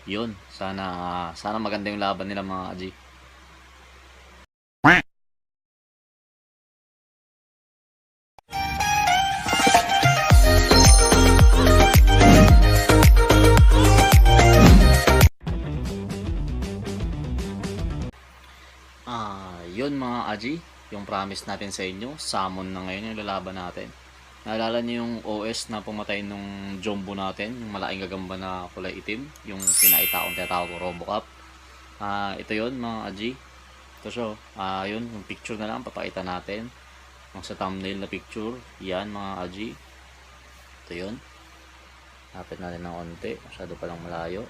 Yun, sana maganda yung laban nila mga Aji. Yun mga Aji, yung promise natin sa inyo, Samon na ngayon yung lalaban natin. Naalala niyo yung OS na pumatay nung jumbo natin, yung malaking gagamba na kulay itim, yung pinaitaong tinatawag ko Robocup. Ito yun mga Aji. Ito siya. Yun, yung picture na lang papakita natin. Yung sa thumbnail na picture, yan mga Aji. Ito yun. Lapit natin ng onte, masyado palang malayo.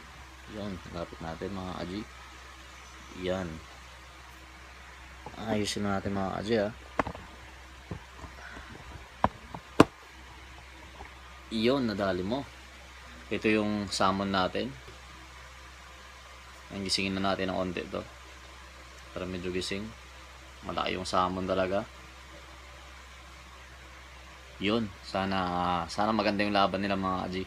Yun, lapit natin mga Aji. Yan. Ayusin na natin mga Aji Iyon, nadali mo. Ito yung salmon natin. Ang gisingin na natin ng onte to. Para medyo gising. Malaki yung salmon talaga. Yun, sana maganda yung laban nila mga Aji.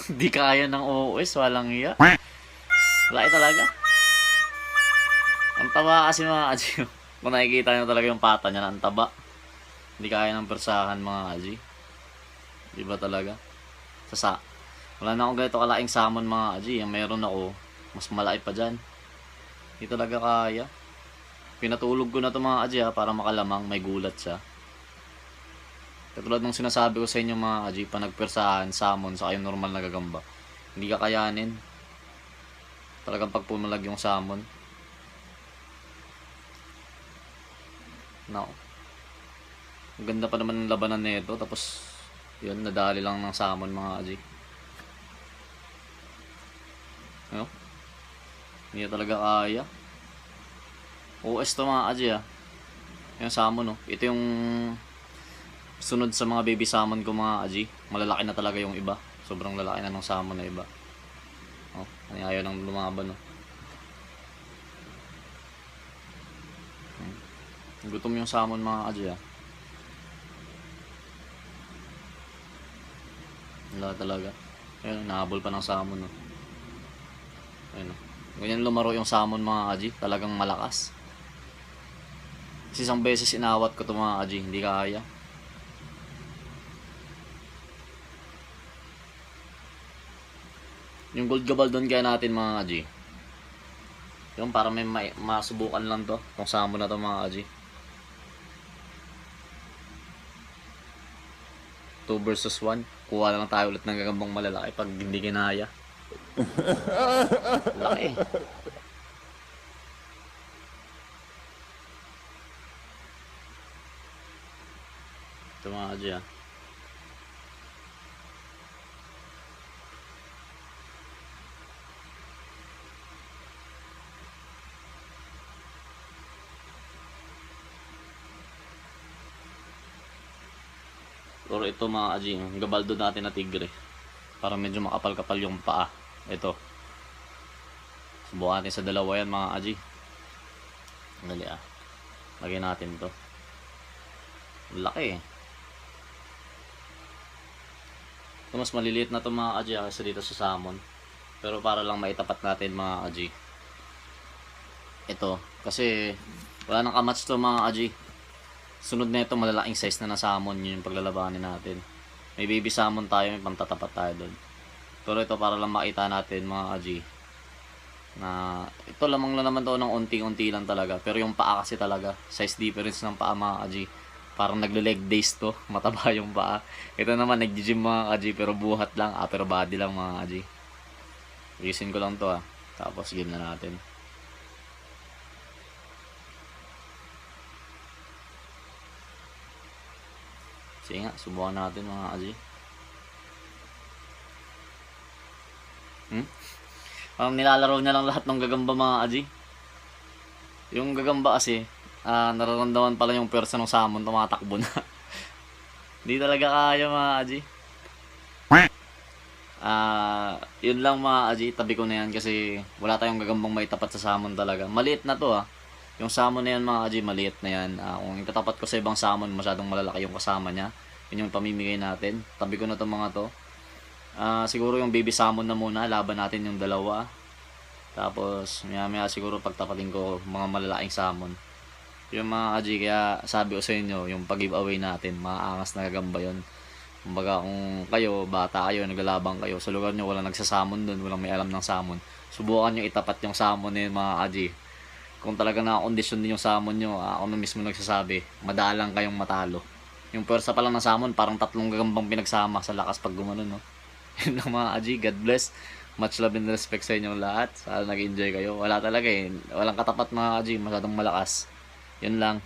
Di kaya ng OS, walang iya. Laki talaga. Ang taba kasi mga Aji. Kung nakikita nyo talaga yung pata niya, ang taba. Hindi kaya ng persahan mga Aji. Diba talaga? Wala na akong ganito kalaking salmon mga Aji. Yung meron ako, mas malaki pa dyan. Hindi talaga kaya. Pinatulog ko na ito mga Aji para makalamang, may gulat siya. Katulad ng sinasabi ko sa inyo mga Aji, pa nagpersahan, salmon, sa yung normal na gagamba. Hindi kakayanin. Talagang pag pumalag yung salmon. Now, ang ganda pa naman ng labanan nito. Tapos, yun, nadali lang ng salmon mga Aji. Ano? Hindi talaga kaya. OS to mga Aji Yung salmon Ito yung sunod sa mga baby salmon ko mga Aji. Malalaki na talaga yung iba. Sobrang lalaki na ng salmon na iba. Ayaw nang lumaban Gutom yung salmon mga Aji Wala talaga. Ayun, nahabol pa ng salmon Ayun Ganyan lumaro yung salmon mga Aji. Talagang malakas. Kasi isang beses inawat ko to mga Aji. Hindi kaya. Yung gold Gabaldon kaya natin mga Aji. Yung para may masubukan lang to. Kung salmon na to mga Aji. 2 versus 1. Kuha lang tayo ulit ng gagambang malalaki pag hindi kinaya. Laki. Ito mga Aji Or ito mga Aji, yung Gabaldon natin na tigre. Para medyo makapal-kapal yung paa. Ito. Subukan natin sa dalawa yan mga Aji. Dali Lagyan natin to. Laki Ito mas maliliit na to mga Aji kasi dito sa salmon. Pero para lang maitapat natin mga Aji. Ito. Kasi wala nang kamatch to mga Aji. Sunod na ito, malalaking size na salmon, yun yung paglalabanin natin. May baby salmon tayo, may pantatapat tayo doon. Pero ito para lang makita natin mga Aji. Na ito lamang lang naman to ng unti-unti lang talaga. Pero yung paa kasi talaga, size difference ng paa mga Aji. Parang nagle-leg days to, mataba yung paa. Ito naman nag-gym mga Aji, pero buhat lang, upper body lang mga Aji. Isin ko lang to Tapos game na natin. Sige nga, subukan natin mga Aji. Nilalaro niya lang lahat ng gagamba mga Aji. Yung gagamba kasi, nararamdaman pala yung persa ng salmon, tumatakbo na. Hindi talaga kaya mga Aji. Yun lang mga Aji, tabi ko na yan kasi wala tayong gagambang may tapat sa salmon talaga. Maliit na to Yung salmon na yan mga kaji, maliit na yan. Kung itatapat ko sa ibang salmon, masyadong malalaki yung kasama niya. Yun yung pamimigay natin. Tabi ko na itong mga to. Siguro yung baby salmon na muna, laban natin yung dalawa. Tapos maya maya siguro pagtapatin ko mga malalaking salmon. Yung mga kaji, kaya sabi ko sa inyo, yung pag-giveaway natin, maangas na gagamba yun. Kumbaga kung kayo, bata kayo, naglalabang kayo, sa lugar nyo walang nagsasamon dun, walang may alam ng salmon, subukan nyo itapat yung salmon na yun mga kaji. Kung talaga nakakondisyon din yung salmon nyo, ako na mismo nagsasabi, madalang kayong matalo. Yung pwersa pa lang ng salmon, parang 3 gagambang pinagsama sa lakas pag gumanon, no? Yun lang mga kaji, God bless. Much love and respect sa inyong lahat. Sana nag-enjoy kayo. Wala talaga eh. Walang katapat mga kaji, masyadong malakas. Yun lang.